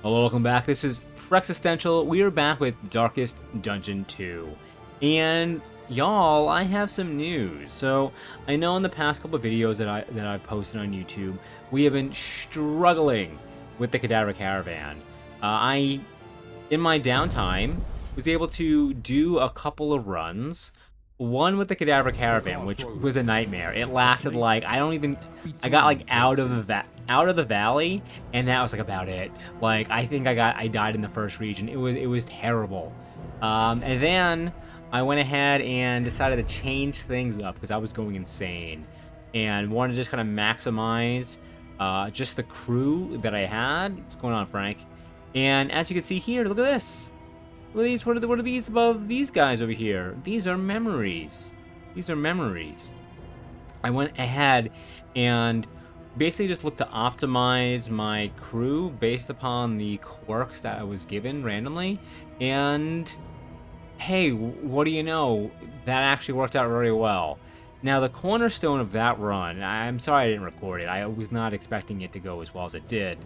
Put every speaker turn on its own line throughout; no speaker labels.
Hello, welcome back. This is Frexistential. We are back with Darkest Dungeon 2. And y'all, I have some news. So, I know in the past couple of videos that I've posted on YouTube, we have been struggling with the Cadaver Caravan. In my downtime, was able to do a couple of runs. One with the Cadaver Caravan, which was a nightmare. It lasted like I got like out of the valley, and that was like about it. Like I think I died in the first region. It was terrible. And then I went ahead and decided to change things up because I was going insane, and wanted to just kind of maximize just the crew that I had. What's going on, Frank? And as you can see here, look at this. Look at these. What are these above these guys over here? These are memories. These are memories. I went ahead and basically just looked to optimize my crew based upon the quirks that I was given randomly. And hey, what do you know? That actually worked out very well. Now, the cornerstone of that run, I'm sorry I didn't record it. I was not expecting it to go as well as it did.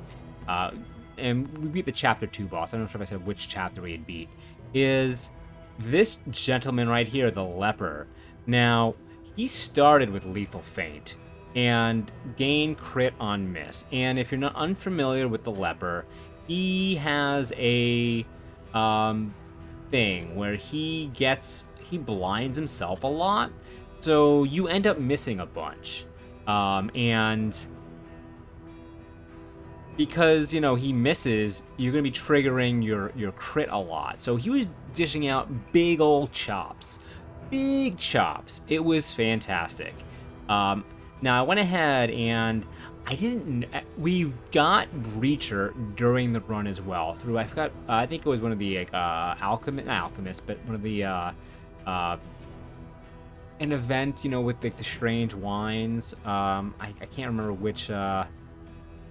And we beat the chapter 2 boss. I'm not sure if I said which chapter we had beat. Is this gentleman right here, the leper. Now, he started with lethal feint and gained crit on miss. And if you're not unfamiliar with the leper, he has a thing where he blinds himself a lot, so you end up missing a bunch. And because, you know, he misses, you're going to be triggering your crit a lot. So he was dishing out big old chops. Big chops. It was fantastic. Now, I went ahead and we got Breacher during the run as well. I think it was one of the, not alchemist, but one of the, an event, you know, with the strange wines. I can't remember which,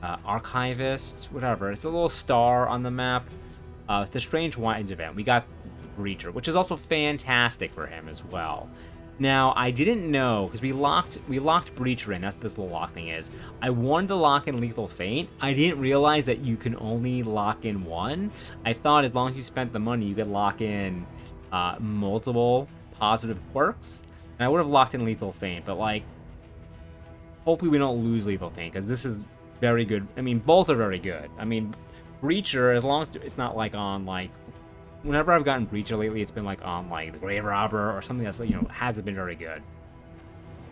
archivists, whatever. It's a little star on the map. It's the Strange Wines event. We got Breacher, which is also fantastic for him as well. Now, I didn't know, because we locked Breacher in. That's what this little lock thing is. I wanted to lock in Lethal Feint. I didn't realize that you can only lock in one. I thought as long as you spent the money, you could lock in multiple positive quirks. And I would have locked in Lethal Feint, but like, hopefully we don't lose Lethal Feint, because this is very good. I mean, both are very good. I mean, Breacher, as long as it's not like on like, whenever I've gotten Breacher lately, it's been like on like the Grave Robber or something that's, you know, hasn't been very good.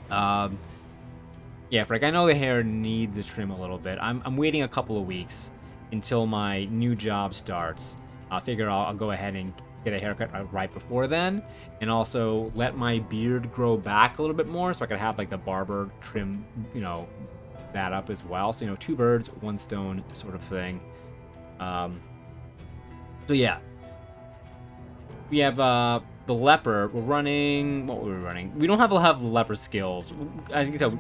Yeah, Frank, I know the hair needs a trim a little bit. I'm waiting a couple of weeks until my new job starts. I figure I'll go ahead and get a haircut right before then, and also let my beard grow back a little bit more so I could have like the barber trim, you know, that up as well. So, you know, two birds, one stone sort of thing. So yeah, we have the leper. We're running. What were we running? We don't have leper skills. As you can tell,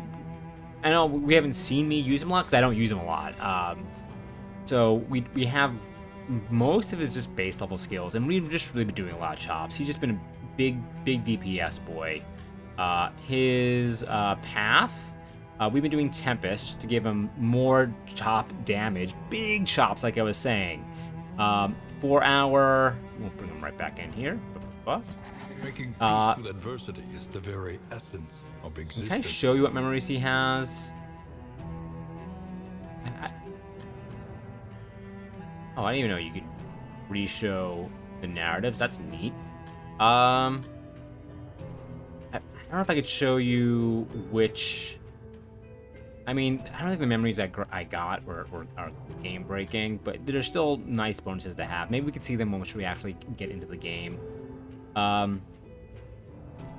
I know we haven't seen me use them a lot because I don't use them a lot. So we have most of his just base level skills, and we've just really been doing a lot of chops. He's just been a big DPS boy. His path. We've been doing Tempest just to give him more chop damage. Big chops, like I was saying. For our... We'll bring him right back in here.
Making peace with adversity is the very essence of existence.
Can I show you what memories he has? Oh, I didn't even know you could re-show the narratives. That's neat. I don't know if I could show you which... I mean, I don't think the memories I got are game-breaking, but they're still nice bonuses to have. Maybe we can see them once we actually get into the game.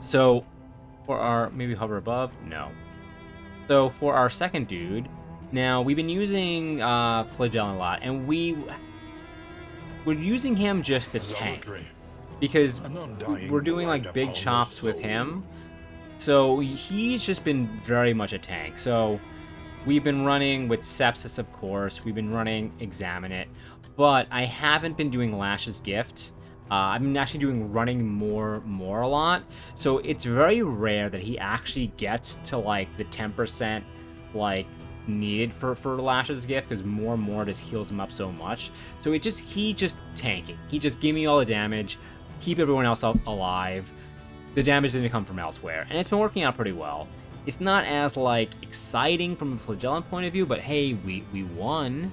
So, for our... Maybe hover above? No. So, for our second dude, now, we've been using Flagellum a lot, and we're using him just to tank. Because we're doing, like, big chops with him. So, he's just been very much a tank. So... We've been running with Sepsis, of course. We've been running Examine It. But I haven't been doing Lash's Gift. I've been actually doing running more a lot. So it's very rare that he actually gets to, like, the 10%, like, needed for Lash's gift, because more and more just heals him up so much. So he's just tanking. He just give me all the damage, keep everyone else alive. The damage didn't come from elsewhere, and it's been working out pretty well. It's not as like exciting from a Flagellum point of view, but hey, we won.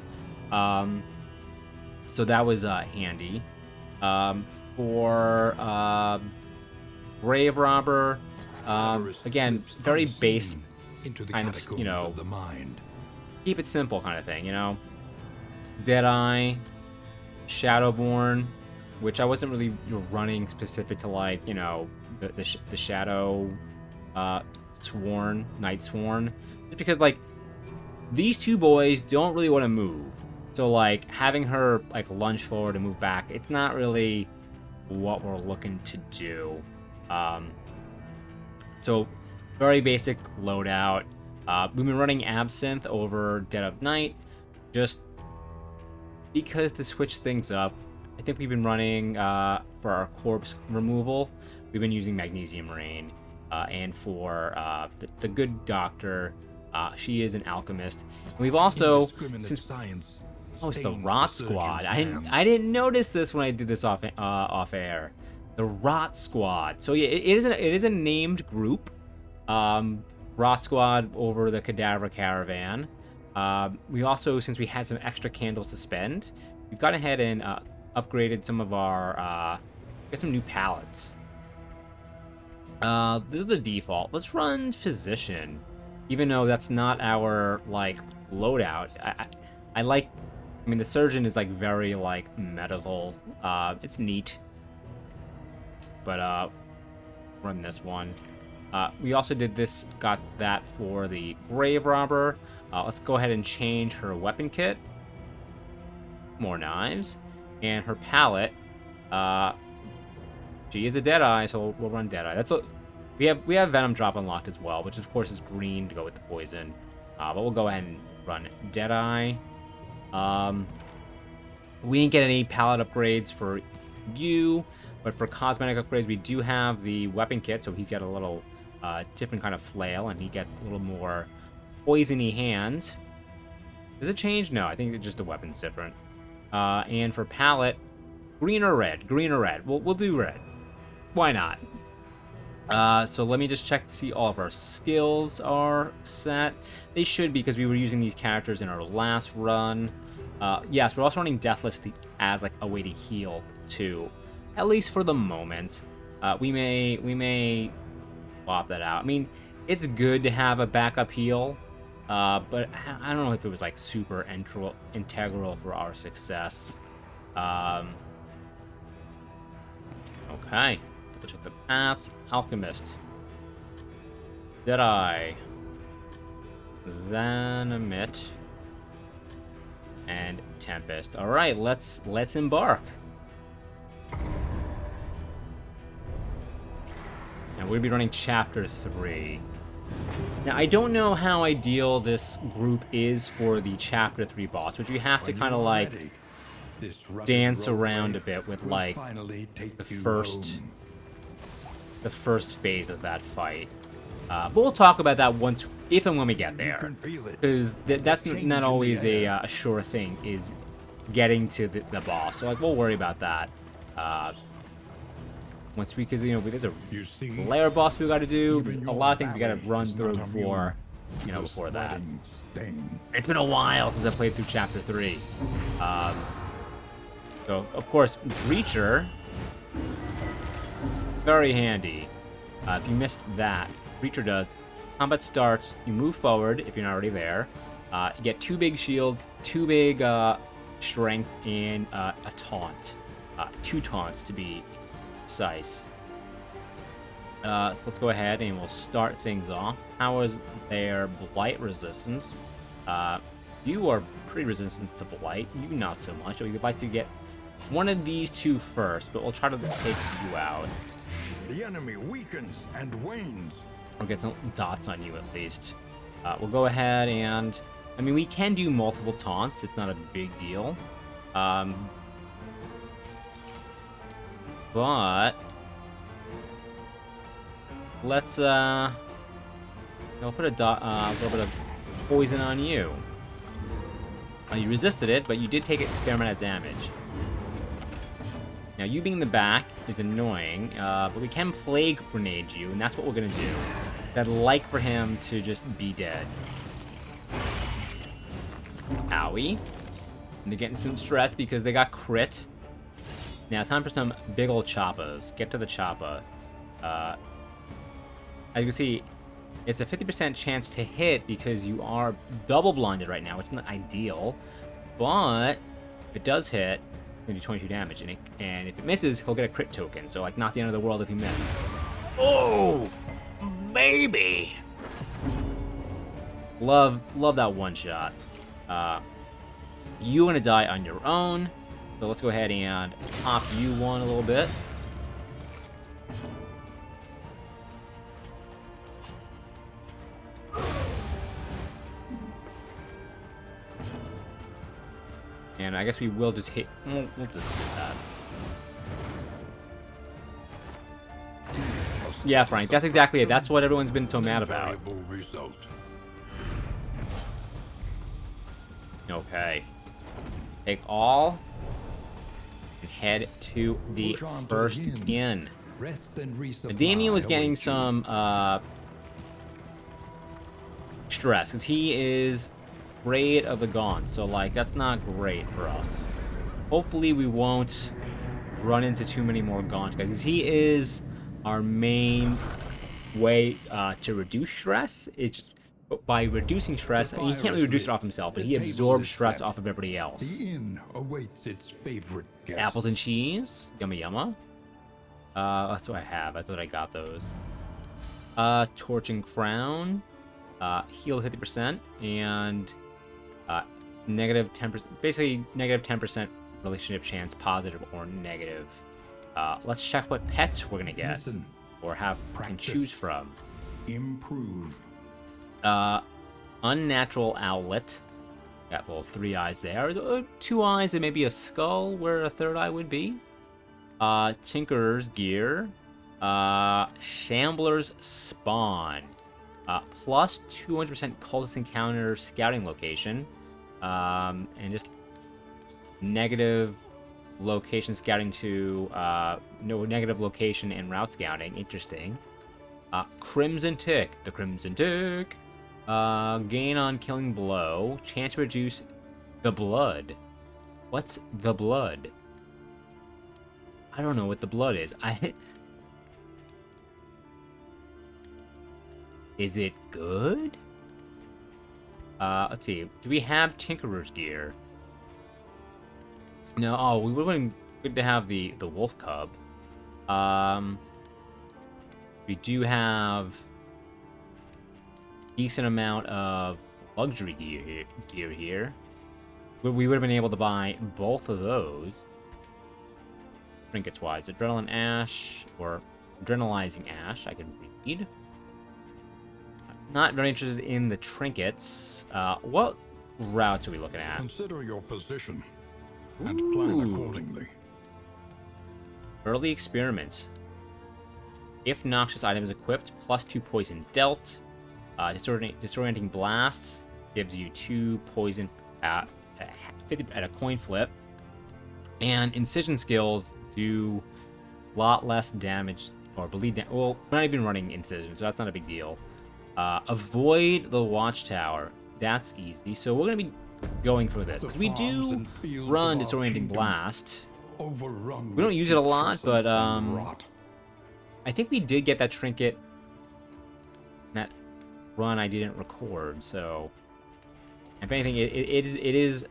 So that was handy. For Grave Robber, again, very base
into the
kind of,
catacombs of the mind.
Keep it simple kind of thing, you know. Deadeye, Shadowborn, which I wasn't really running specific to, like, you know, the Shadow Sworn, Night Sworn, just because, like, these two boys don't really want to move. So, like, having her, like, lunge forward and move back, it's not really what we're looking to do. So, very basic loadout. We've been running Absinthe over Dead of Night, just because to switch things up. I think we've been running, for our corpse removal, we've been using Magnesium Rain. And for the good doctor, she is an alchemist. And we've also, since
science,
it's the Rot Squad. I didn't notice this when I did this off air. The Rot Squad. So yeah, it is a named group. Rot Squad over the Cadaver Caravan. We also, since we had some extra candles to spend, we've gone ahead and upgraded some of our got some new pallets. This is the default. Let's run Physician, even though that's not our, like, loadout. I like, I mean, the Surgeon is, like, very, like, medical. It's neat. But, run this one. We also got that for the Grave Robber. Let's go ahead and change her weapon kit. More knives. And her palette, she is a Deadeye, so we'll run Deadeye. That's what we have Venom Drop unlocked as well, which of course is green to go with the poison. But we'll go ahead and run Deadeye. We didn't get any palette upgrades for you, but for cosmetic upgrades, we do have the weapon kit. So he's got a little different kind of flail, and he gets a little more poisony hands. Does it change? No, I think it's just the weapon's different. And for palette, green or red? Green or red? We'll do red. Why not? So let me just check to see all of our skills are set. They should be, because we were using these characters in our last run. Yes, we're also running Deathless as like a way to heal too, at least for the moment. We may swap that out. I mean, it's good to have a backup heal, but I don't know if it was like super integral for our success. Okay. Let's check the paths. Alchemist. Deadeye. Xanamit. And Tempest. Alright, let's embark. And we're going to be running Chapter 3. Now, I don't know how ideal this group is for the Chapter 3 boss, which you have to kind of like dance around a bit with like the first phase of that fight. But we'll talk about that if and when we get there, because that's not always a sure thing, is getting to the boss. So like we'll worry about that once because there's a layer boss we got to do. There's a lot of things we got to run through before that. It's been a while since I played through Chapter 3. So of course Breacher, very handy. If you missed that, Breacher does. Combat starts, you move forward if you're not already there. You get 2 big shields, 2 big strength, and a taunt. 2 taunts to be precise. So let's go ahead and we'll start things off. How is their blight resistance? You are pretty resistant to blight. You not so much. So you'd like to get one of these 2 first, but we'll try to take you out.
The enemy weakens and wanes.
We'll get some dots on you at least. We'll go ahead and, I mean, we can do multiple taunts. It's not a big deal. But let's we'll put a little bit of poison on you. You resisted it, but you did take a fair amount of damage. Now, you being in the back is annoying, but we can Plague Grenade you, and that's what we're going to do. I'd like for him to just be dead. Owie. And they're getting some stress because they got crit. Now, time for some big old choppas. Get to the choppa. As you can see, it's a 50% chance to hit because you are double blinded right now, which is not ideal. But if it does hit, it's going to do 22 damage. And if it misses, he'll get a crit token. So, like, not the end of the world if he misses. Oh, baby! Love that one shot. You're going to die on your own. So let's go ahead and pop you one a little bit. And I guess we will just hit. We'll just do that. Yeah, Frank, that's exactly it. That's what everyone's been so mad about. Okay. Take all and head to the first inn. Damien was getting some stress because he is afraid of the gaunt, so like that's not great for us. Hopefully we won't run into too many more gaunt guys, because he is our main way to reduce stress. It's just by reducing stress, and he can't really reduce it off himself, but he absorbs stress off of everybody else.
The inn awaits its favorite guest.
Apples and cheese, yumma yumma. That's what I have. I thought I got those. Torch and crown, heal 50%, and negative 10%. Basically, negative 10% relationship chance, positive or negative. Let's check what pets we're gonna get, or have can choose from.
Improve.
Unnatural owlet. Got little 3 eyes there. 2 eyes and maybe a skull where a 3rd eye would be. Tinkerer's gear. Shambler's spawn. Plus 200% cultist encounter scouting location. And just negative location scouting to no negative location and route scouting. Interesting. Crimson Tick. The Crimson Tick. Gain on killing blow. Chance to reduce the blood. What's the blood? I don't know what the blood is. Is it good? Let's see. Do we have Tinkerer's gear? No. Oh, we would have been good to have the wolf cub. We do have decent amount of luxury gear here. We would have been able to buy both of those. Trinkets wise, adrenaline ash or adrenalizing ash. I could read. Not very interested in the trinkets. What routes are we looking at?
Consider your position and plan accordingly.
Early experiments. If noxious item is equipped, plus 2 poison dealt. Disorienting blasts gives you 2 poison at a coin flip. And incision skills do a lot less damage or bleed. Well, we're not even running incision, so that's not a big deal. Avoid the watchtower. That's easy. So we're gonna be going for this because we do run disorienting blast. We don't use it a lot, but I think we did get that trinket. That run I didn't record, so if anything, it is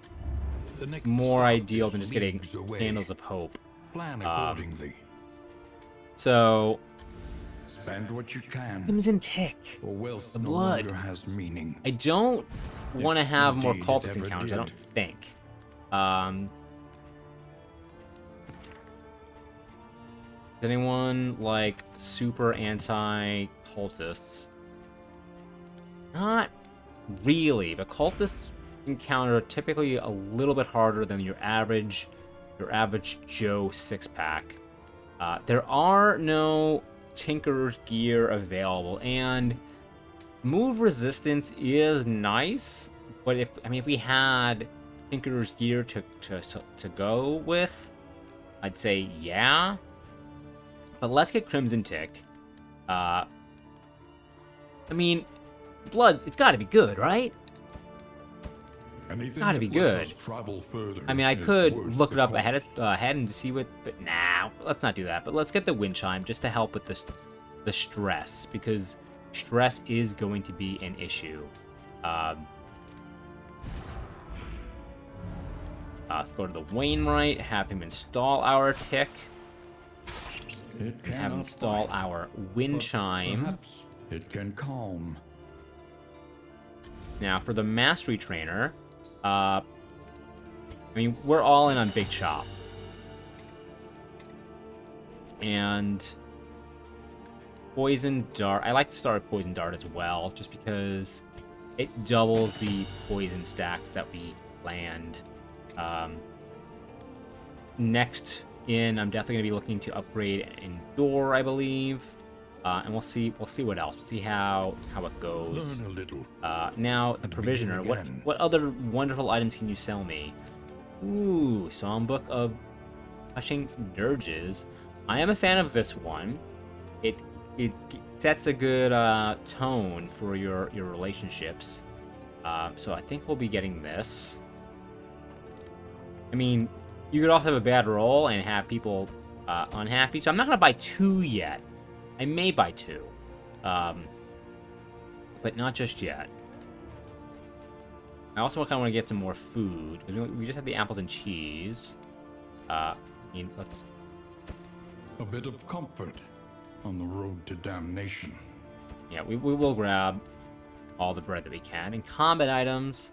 more ideal than just getting Candles of Hope.
Plan accordingly.
So
spend what you can.
Crimson Tick.
Or wealth
The
no
blood.
longer has meaning.
I don't want to have more
indeed
cultist
it ever
encounters. I
did.
don't think. Is anyone like super anti-cultists? Not really. The cultists encounter are typically a little bit harder than your average Joe 6-pack. There are no Tinkerer's gear available, and Move resistance is nice, but if we had Tinker's Gear to go with, I'd say yeah. But let's get Crimson Tick. I mean, blood, it's got to be good, right?
Anything
Gotta be
that lets
good.
us travel further
I mean, I
is
could
worth
look
the
it up
cost.
ahead and see what, but nah, let's not do that. But let's get the wind chime just to help with the stress, because stress is going to be an issue. Let's go to the Wainwright, have him install our tick,
It
have him
cannot
install
fight,
our wind
but
chime.
perhaps it can calm.
Now for the mastery trainer, I mean, we're all in on Big Chop. And Poison Dart. I like to start with Poison Dart as well, just because it doubles the poison stacks that we land. Next in, I'm definitely going to be looking to upgrade Endure, I believe. And we'll see what else. We'll see how it goes.
Learn a little.
Now, the Provisioner.
again.
What other wonderful items can you sell me? Ooh, Songbook of Hushing Dirges. I am a fan of this one. It sets a good tone for your relationships. So I think we'll be getting this. I mean, you could also have a bad roll and have people unhappy. So I'm not gonna buy 2 yet. I may buy 2, but not just yet. I also kind of want to get some more food. We just have the apples and cheese. I mean, let's.
A bit of comfort on the road to damnation.
Yeah, we will grab all the bread that we can. And combat items,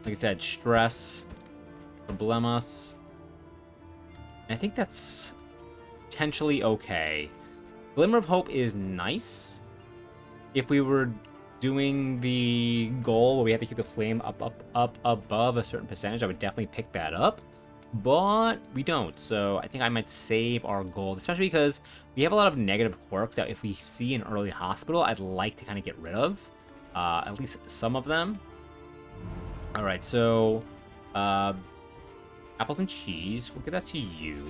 like I said, stress, problemas. And I think that's potentially okay. Glimmer of Hope is nice. If we were doing the goal where we have to keep the flame up above a certain percentage, I would definitely pick that up. But we don't, so I think I might save our gold, especially because we have a lot of negative quirks that if we see in early hospital, I'd like to kind of get rid of. At least some of them. Alright, so apples and cheese, we'll give that to you.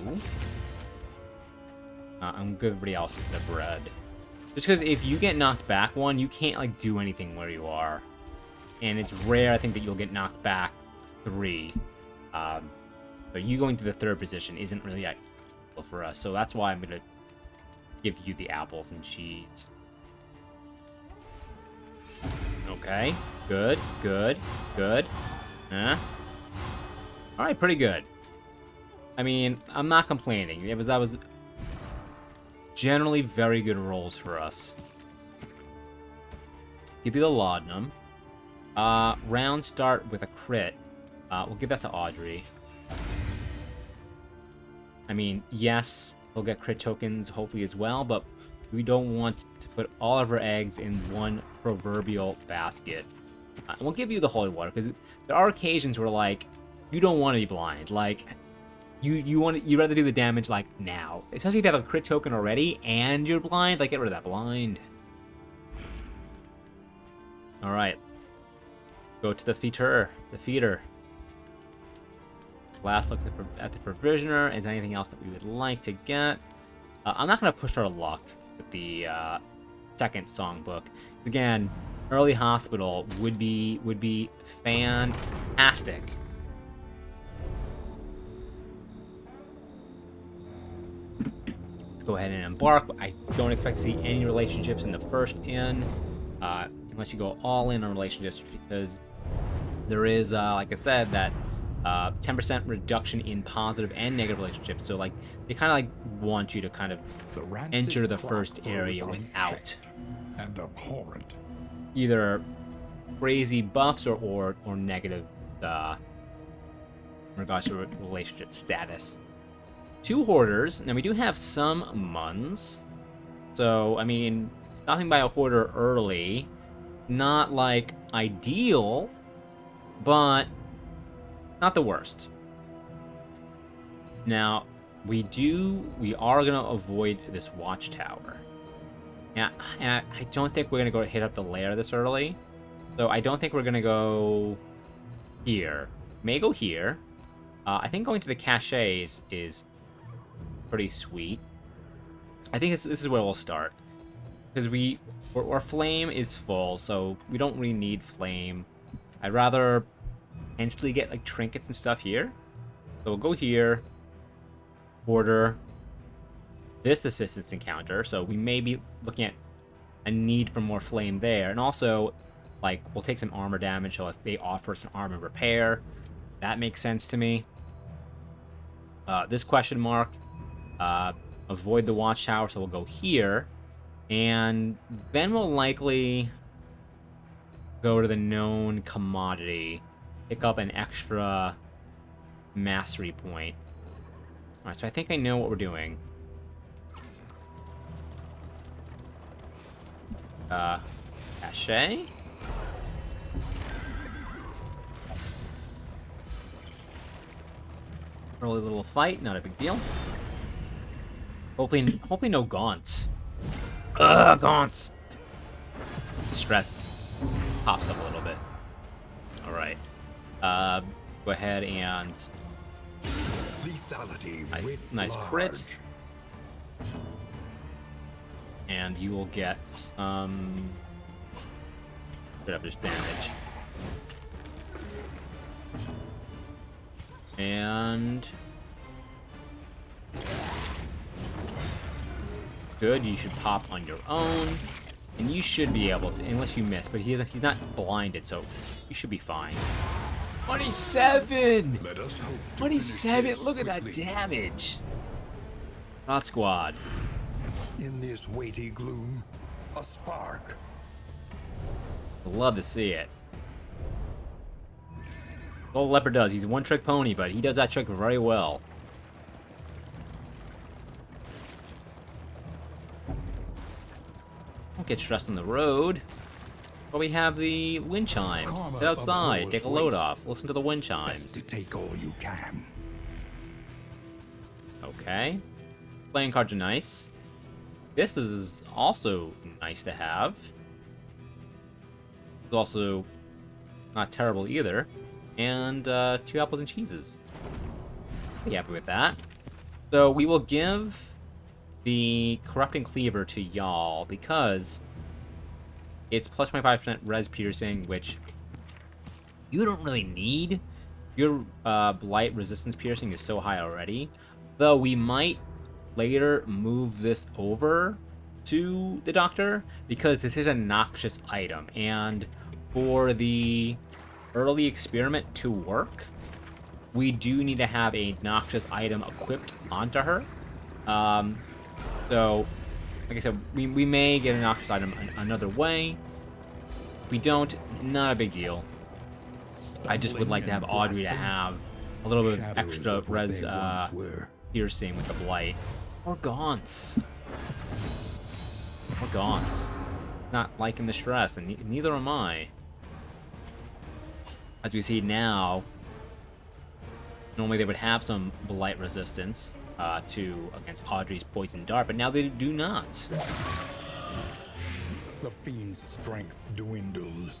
I'm good with everybody else the bread. Just because if you get knocked back one, you can't like do anything where you are. And it's rare, I think, that you'll get knocked back 3. So you going to the 3rd position isn't really ideal for us. So that's why I'm going to give you the apples and cheese. Okay. Good. Good. Good. Huh? Alright, pretty good. I mean, I'm not complaining. That was generally very good rolls for us. Give you the laudanum. Round start with a crit. We'll give that to Audrey. I mean, yes, we'll get crit tokens hopefully as well, but we don't want to put all of our eggs in one proverbial basket. We'll give you the holy water because there are occasions where like you don't want to be blind. Like you rather do the damage like now, especially if you have a crit token already and you're blind. Like get rid of that blind. All right, go to the feeder. Last look at the Provisioner. Is there anything else that we would like to get? I'm not going to push our luck with the 2nd songbook. Again, early hospital would be fantastic. Let's go ahead and embark. I don't expect to see any relationships in the first inn, unless you go all in on relationships, because there is, like I said, that 10% reduction in positive and negative relationships. So like they kind of like want you to kind of enter the first area without
and abhorrent.
either crazy buffs or negative in regards to relationship status. 2 hoarders. Now we do have some muns. So I mean, stopping by a hoarder early, not like ideal, but not the worst. Now, we are going to avoid this watchtower. Yeah, and I don't think we're gonna go hit up the lair this early. So I don't think we're gonna go here. May go here. I think going to the caches is pretty sweet. I think this is where we'll start. Because our flame is full, so we don't really need flame. I'd rather potentially get like trinkets and stuff here. So we'll go here. Order this assistance encounter. So we may be looking at a need for more flame there. And also, like, we'll take some armor damage. So if they offer some armor repair, that makes sense to me. This question mark. Avoid the watchtower, so we'll go here. And then we'll likely go to the known commodity. Pick up an extra mastery point. Alright, so I think I know what we're doing. Cache? Early little fight, not a big deal. Hopefully no gaunts. Ugh, gaunts! Stress pops up a little bit. Alright. Go ahead and...
Lethality
Nice crit. And you will get some... Straight up just damage. And... Good, you should pop on your own. And you should be able to, unless you miss, but he's not blinded, so you should be fine. 27!
Let us hope to
27,
finish
look at that
quickly.
damage! Rot Squad.
In this weighty gloom, a spark.
Love to see it. All Leopard does, he's a one-trick pony, but he does that trick very well. Don't get stressed on the road. But we have the wind chimes.
Karma
Sit outside,
abhors
take a load
waste.
off, listen to the wind
Best
chimes.
to take all you can.
Okay. Playing cards are nice. This is also nice to have. It's also not terrible either. And 2 apples and cheeses. Pretty happy with that. So we will give the Corrupting Cleaver to y'all because it's plus 25% res piercing, which you don't really need. Your blight resistance piercing is so high already. Though we might later move this over to the doctor because this is a noxious item. And for the early experiment to work, we do need to have a noxious item equipped onto her. So, like I said, we may get a noxious item another way. If we don't, not a big deal. I just would like to have Audrey to have a little bit of extra res piercing with the blight. Or gaunts. Or gaunts. Not liking the stress, and neither am I. As we see now, normally they would have some blight resistance against Audrey's poison dart, but now they do not.
The fiend's strength dwindles.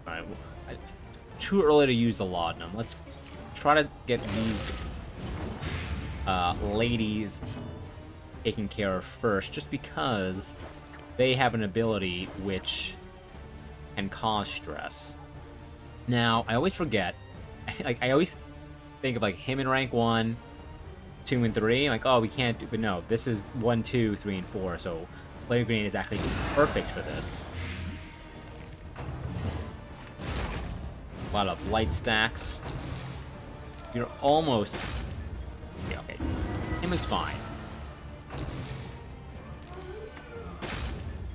Alright, too early to use the laudanum. Let's try to get these ladies taken care of first, just because they have an ability which can cause stress. Now, I always forget. I always think of like him in rank 1, 2, and 3. Like, oh, we can't do, but no, this is 1, 2, 3, and 4. So, Flame Grenade is actually perfect for this. A lot of light stacks. You're almost. Yeah, okay. Him is fine.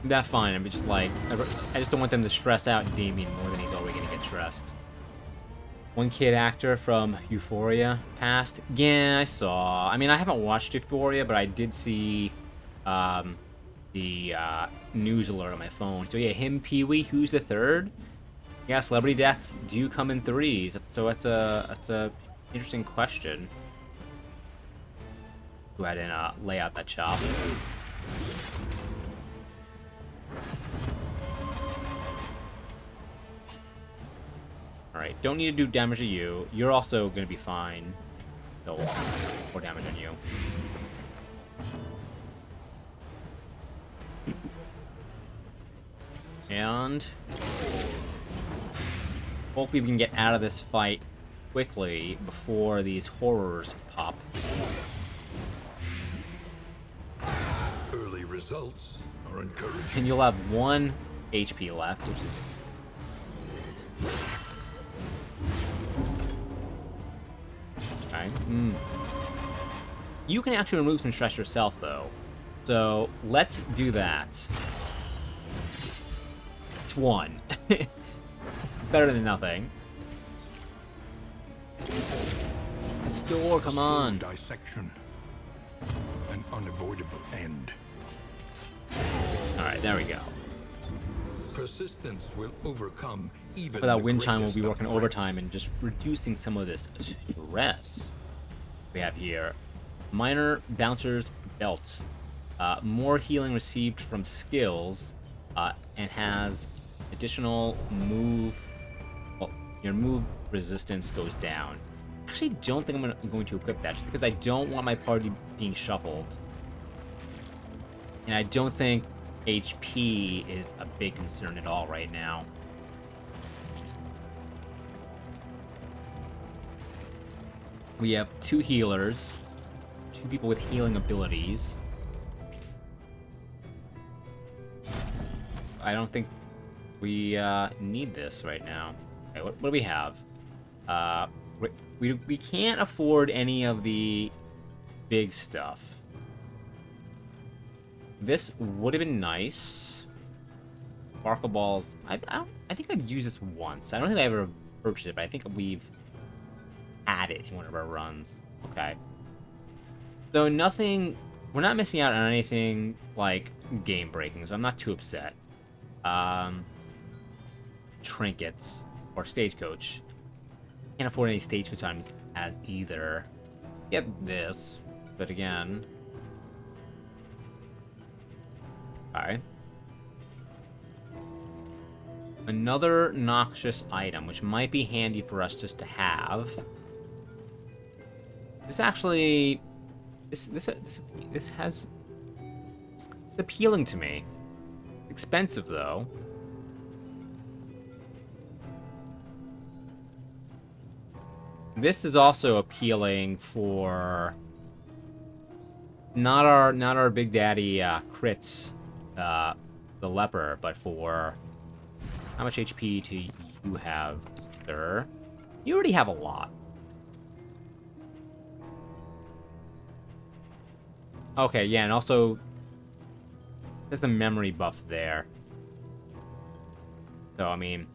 That's fine. I'm just like, I just don't want them to stress out Damien more than he's already gonna get stressed. One kid actor from Euphoria passed. Yeah, I saw. I mean, I haven't watched Euphoria, but I did see the news alert on my phone. So yeah, him, Pee-wee, who's the third? Yeah, celebrity deaths do come in threes. So that's a interesting question. Go ahead and lay out that chop. Alright, don't need to do damage to you. You're also going to be fine. So, more damage on you. And hopefully we can get out of this fight quickly before these horrors pop.
Early results are encouraging.
And you'll have 1 HP left, which is... Okay. You can actually remove some stress yourself, though. So, let's do that. It's 1. Better than nothing. Let's door, come on.
Dissection. An unavoidable end.
Alright, there we go.
Persistence will overcome even
For that
the
wind chime, we'll be
greatest
working
of
overtime
threats.
and just reducing some of this stress. We have here minor bouncer's belt. More healing received from skills, and has additional move. Well, your move resistance goes down. Actually, don't think I'm going to equip that just because I don't want my party being shuffled, and I don't think HP is a big concern at all right now. We have 2 healers, 2 people with healing abilities. I don't think we need this right now. Okay, what do we have? We can't afford any of the big stuff. This would have been nice. Sparkle balls. I think I've used this once. I don't think I ever purchased it, but I think we've had it in one of our runs. Okay. So nothing. We're not missing out on anything like game breaking, so I'm not too upset. Trinkets or stagecoach. Can't afford any stagecoach items as either. Get this, but again. Alright. Another noxious item, which might be handy for us just to have. This actually, this has, it's appealing to me. Expensive though. This is also appealing for not our big daddy crits, the leper, but for how much HP do you have, sir? You already have a lot. Okay, yeah, and also there's the memory buff there. So I mean,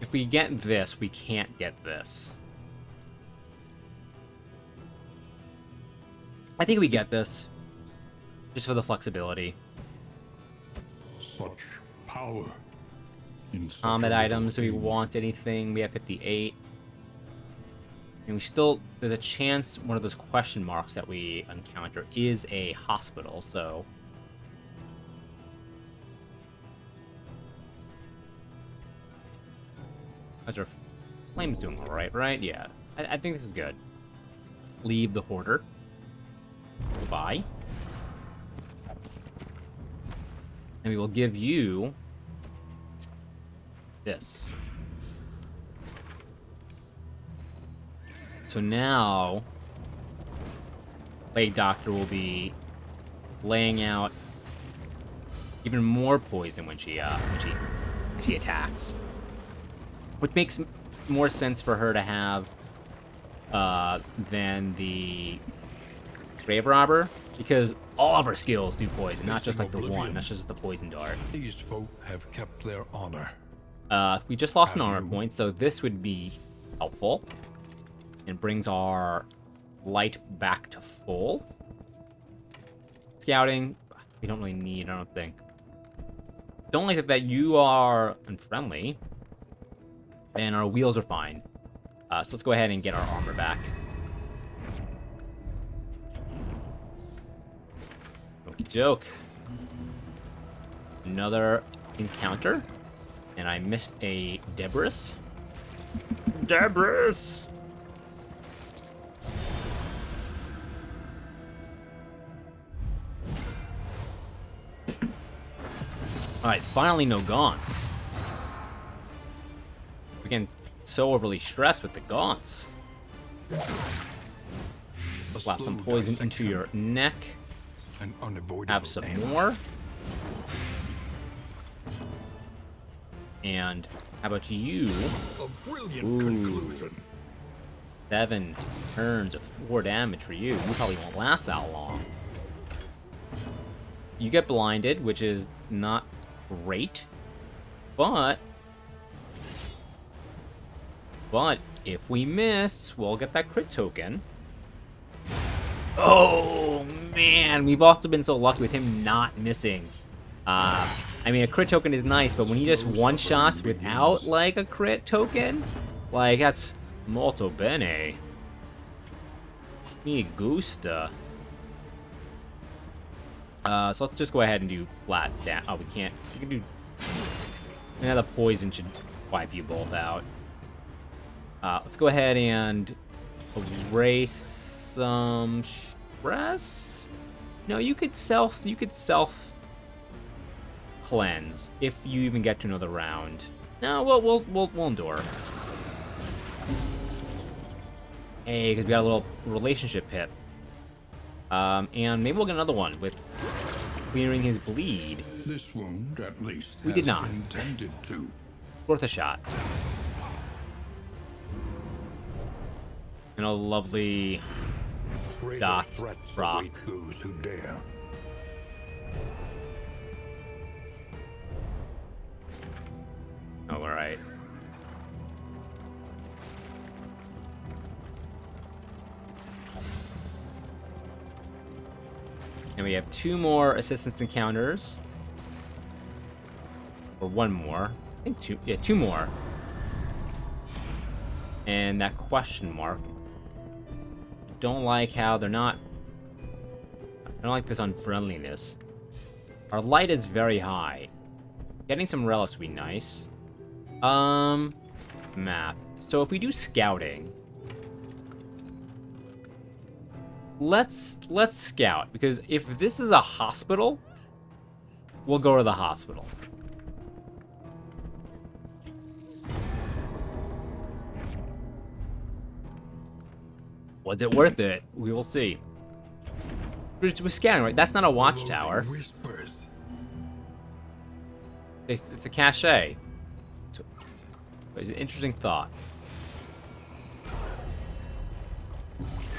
if we get this, we can't get this. I think we get this. Just for the flexibility.
Such power. In such
Combat
a
items, do we
thing.
want anything? We have 58. And we still, there's a chance one of those question marks that we encounter is a hospital, so. How's our flames doing alright, right? Yeah. I think this is good. Leave the hoarder. Goodbye. And we will give you this. So now, Plague Doctor will be laying out even more poison when she attacks, which makes more sense for her to have than the Grave Robber, because all of her skills do poison, not just like the one. That's just the poison dart.
These folk have kept their honor.
We just lost an
Have
armor
you?
point, so this would be helpful. And brings our light back to full. Scouting, we don't really need, I don't think. Don't like that you are unfriendly. And our wheels are fine. So let's go ahead and get our armor back. Okie doke. Another encounter. And I missed a Debris. Debris! Alright, finally no gaunts. We're getting so overly stressed with the gaunts. Slap some poison into your neck. Have some more. And how about you?
A brilliant conclusion.
7 turns of 4 damage for you. You probably won't last that long. You get blinded, which is not great. But if we miss, we'll get that crit token. Oh, man. We've also been so lucky with him not missing. I mean, a crit token is nice, but when he just one-shots without, like, a crit token, like, that's molto bene. Me gusta. So let's just go ahead and do flat down. Oh, we can't. We can do... Now the poison should wipe you both out. Let's go ahead and erase some stress. No, you could self cleanse if you even get to another round. No, we'll endure. Hey, because we got a little relationship pip. And maybe we'll get another one with clearing his bleed.
This wound, at least,
We did
has
not.
been tended to.
Worth a shot. And a lovely
Greater
dots
threats
rock.
await those who dare.
Oh, alright. And we have 2 more assistance encounters. Or 1 more. I think 2. Yeah, 2 more. And that question mark. I don't like how they're not... I don't like this unfriendliness. Our light is very high. Getting some relics would be nice. Map. So if we do scouting... Let's scout, because if this is a hospital, we'll go to the hospital. Was it worth it? We will see. But it's with scouting, right? That's not a watchtower.
Whispers.
It's a cache. It's an interesting thought.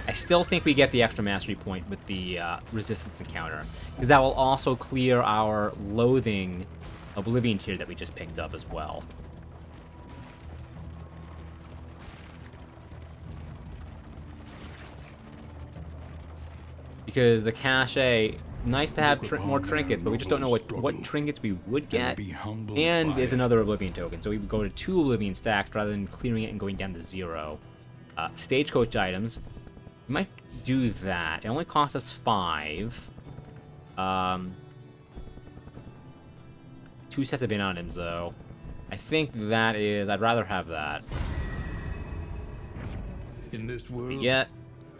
I still think we get the extra mastery point with the resistance encounter, because that will also clear our loathing oblivion tier that we just picked up as well. Because the cache, nice to have more trinkets, but we just don't know what trinkets we would get. And it's another oblivion token, so we would go to 2 oblivion stacks rather than clearing it and going down to 0. Stagecoach items. We might do that. It only costs us 5. 2 sets of in items, though. I think that is... I'd rather have that.
In this world,
We get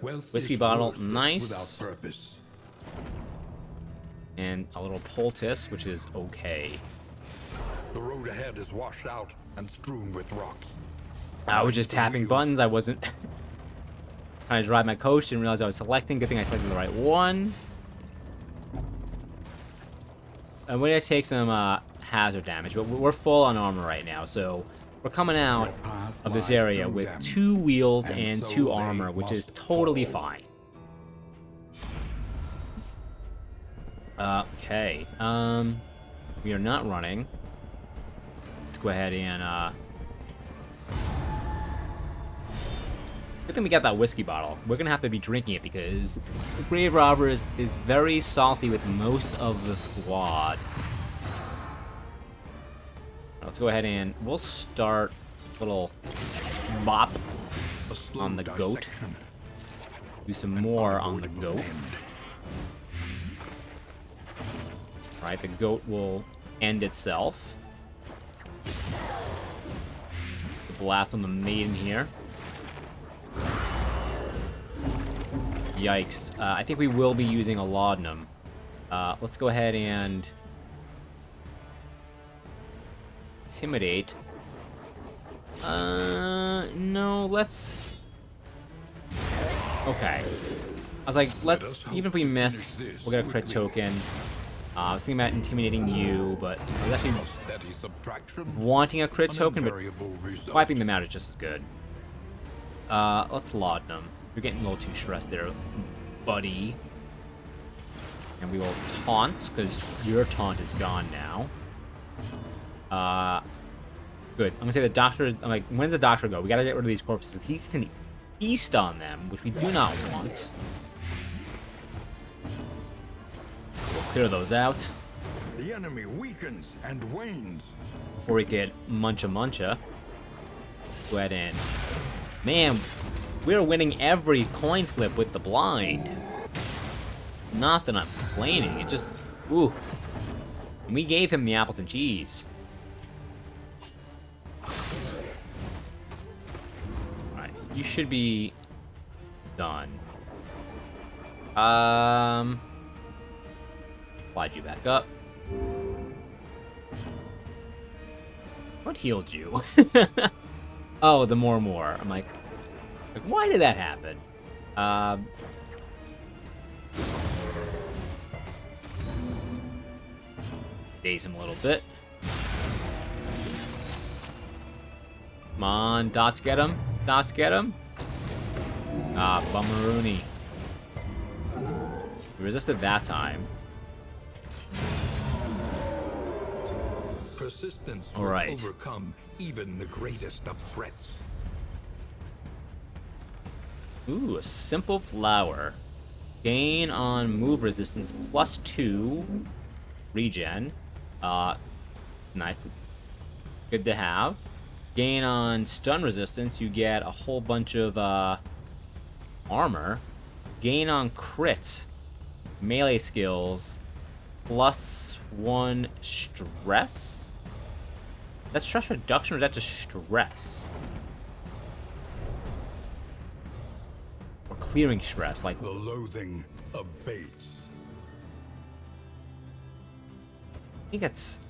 whiskey bottle, nice.
Without purpose.
And a little poultice, which is okay.
The road ahead is washed out and strewn with rocks.
I was just tapping buttons. I wasn't trying to drive my coach. Didn't realize I was selecting. Good thing I selected the right one. And we're gonna take some hazard damage, but we're full on armor right now, so we're coming out of this area with 2 wheels and 2 armor, which is totally fine. Okay. We are not running. Let's go ahead and good thing we got that whiskey bottle. We're gonna have to be drinking it because the Grave Robber is very salty with most of the squad. Let's go ahead and we'll start a little bop on the goat. Do some more on the goat. Alright, the goat will end itself. Blast on the maiden here. Yikes. I think we will be using a laudanum. Let's go ahead and intimidate. No, let's... Okay. I was like, let's... Even if we miss, we'll get a crit token. I was thinking about intimidating you, but I was actually wanting a crit token, but wiping them out is just as good. Let's laudanum. You're getting a little too stressed there, buddy. And we will taunt, because your taunt is gone now. Good. I'm gonna say the doctor is... I'm like, when does the doctor go? We gotta get rid of these corpses. He's gonna feast on them, which we do not want. We'll clear those out.
The enemy weakens and wanes.
Before we get muncha. Go ahead and... Man, we're winning every coin flip with the blind. Not that I'm complaining, it just... Ooh. And we gave him the apples and cheese. Alright, you should be... done. Slide you back up. What healed you? Oh, the more. I'm like, why did that happen? Daze him a little bit. Come on, dots get him. Dots get him. Ah, bummeroony. We resisted that time.
Persistence
All
will
right.
overcome even the greatest of threats.
Ooh, a simple flower. Gain on move resistance +2 regen. Nice. Good to have. Gain on stun resistance, you get a whole bunch of armor. Gain on crit melee skills +1 stress. That's stress reduction, or is that just stress? Or clearing stress, like...
The loathing abates.
I think that's...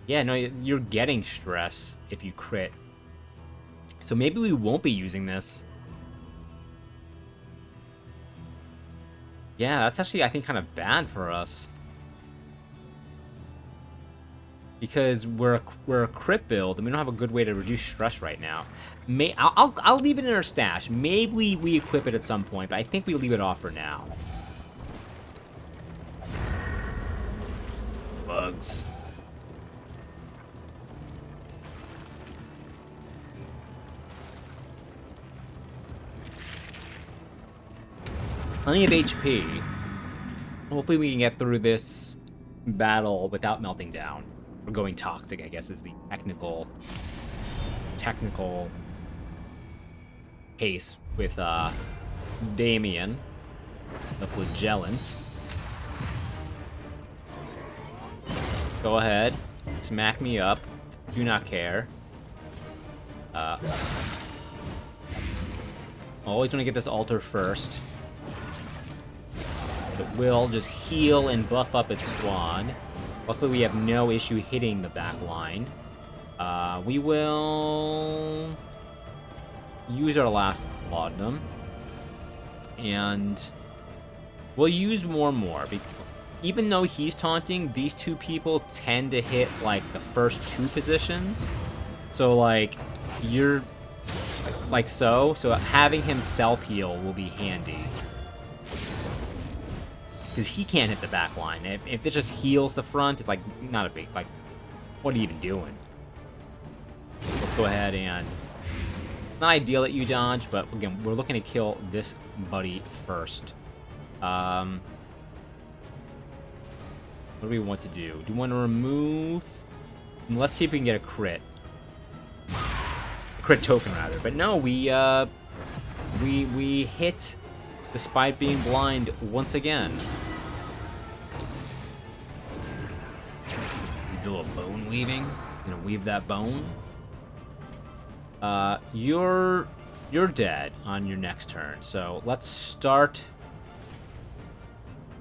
Yeah, no, you're getting stress if you crit. So maybe we won't be using this. Yeah, that's actually, I think, kind of bad for us. Because we're a crit build, and we don't have a good way to reduce stress right now. I'll leave it in our stash. Maybe we equip it at some point, but I think we leave it off for now. Bugs. Plenty of HP. Hopefully we can get through this battle without melting down. Or going toxic, I guess, is the technical case with Damien, the flagellant. Go ahead, smack me up. Do not care. Always want to get this altar first. It will just heal and buff up its squad. Luckily, we have no issue hitting the back line. We will use our last laudanum. And we'll use more. Even though he's taunting, these two people tend to hit, like, the first two positions. So, like, you're... like so. So having him self-heal will be handy. Because he can't hit the back line. If it just heals the front, it's like not a big, like, what are you even doing? Let's go ahead and... Not ideal that you dodge, but again, we're looking to kill this buddy first. What do we want to do? Do we want to remove... Let's see if we can get a crit. A crit token, rather. But no, we hit... despite being blind once again. do a bone weaving. Gonna weave that bone. You're dead on your next turn. So let's start.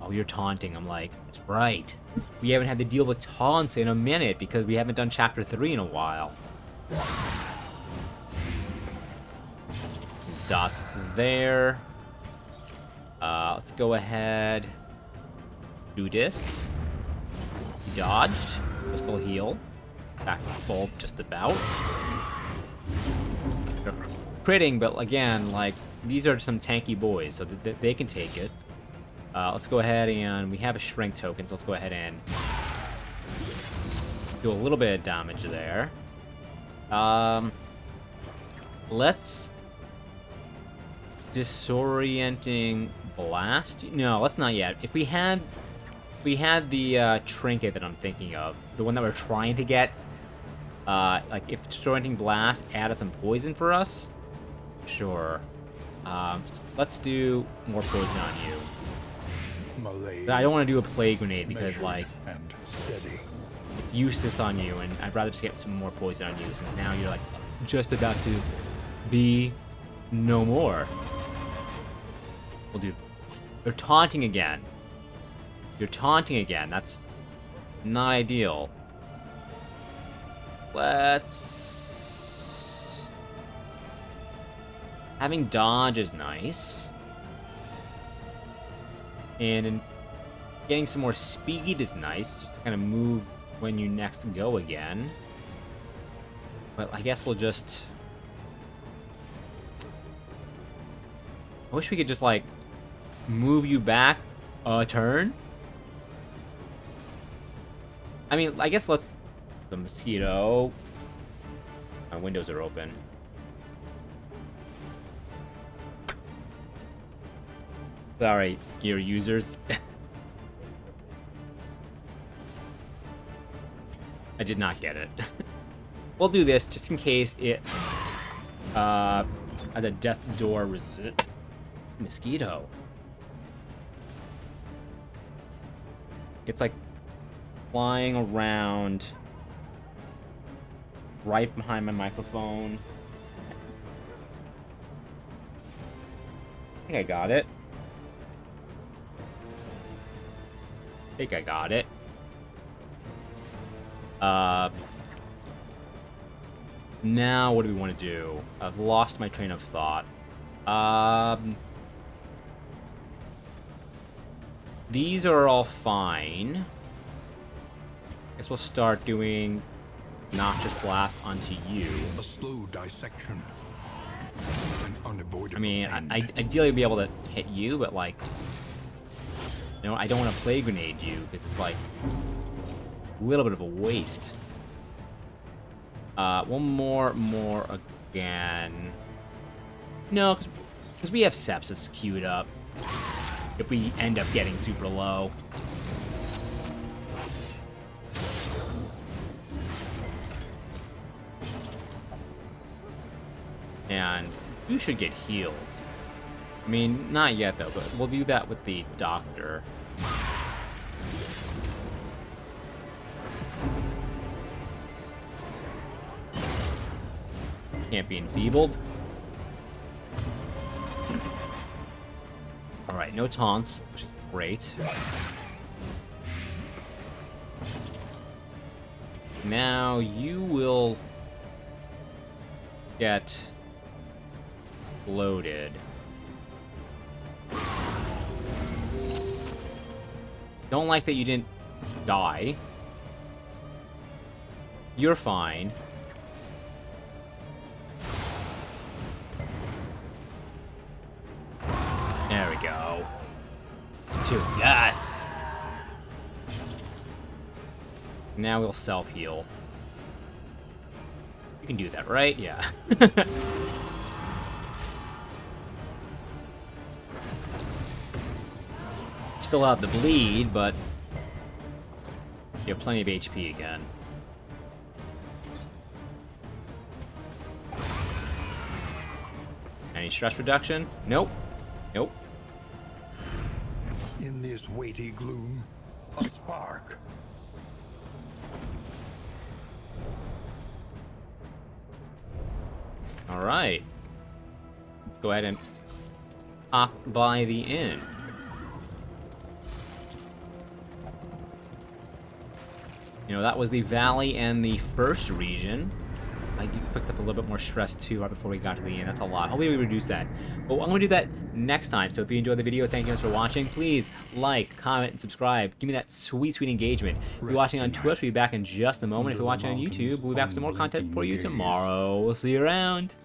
Oh, you're taunting. I'm like, it's right. We haven't had to deal with taunts in a minute because we haven't done chapter 3 in a while. Dots there. Let's go ahead. Do this. Dodged. Pistol heal. Back to full just about. They're critting, but again, like, these are some tanky boys, so they can take it. Let's go ahead and we have a shrink token, so let's go ahead and do a little bit of damage there. Let's disorienting blast. No, let's not yet. If we had the trinket that I'm thinking of, the one that we're trying to get, like if disorienting blast added some poison for us, sure. So let's do more poison on you. I don't want to do a plague grenade because like
and steady.
it's useless on you, and I'd rather just get some more poison on you since now you're like just about to be no more. We'll do. You're taunting again. You're taunting again. That's not ideal. Let's. Having dodge is nice. And getting some more speed is nice, just to kind of move when you next go again. But I guess we'll just... I wish we could just, like, move you back a turn. I mean, I guess let's... The mosquito... My windows are open. Sorry, your users. I did not get it. We'll do this just in case it at the death door resist mosquito. It's like flying around right behind my microphone. I think I got it. I think I got it. Now what do we want to do? I've lost my train of thought. These are all fine. Guess we'll start doing noxious blast onto you.
A slow dissection. An unavoidable
I mean,
end.
I ideally be able to hit you, but like, you know, I don't want to plague grenade you because it's like a little bit of a waste. One more again. No, because we have sepsis queued up. If we end up getting super low. And you should get healed. I mean, not yet though, but we'll do that with the doctor. Can't be enfeebled. Alright, no taunts, which is great. Now you will get loaded. Don't like that you didn't die. You're fine. There we go. 2. Yes! Now we'll self-heal. You can do that, right? Yeah. Still have the bleed, but you have plenty of HP again. Any stress reduction? Nope. Nope.
In this weighty gloom, a spark.
All right. Let's go ahead and pop by the inn. You know, that was the valley and the first region. I picked up a little bit more stress too right before we got to the end. That's a lot. Hopefully we reduce that. But I'm going to do that next time. So if you enjoyed the video, thank you guys for watching. Please like, comment, and subscribe. Give me that sweet, sweet engagement. If you're watching on Twitch, we'll be back in just a moment. If you're watching on YouTube, we'll be back with some more content for you tomorrow. We'll see you around.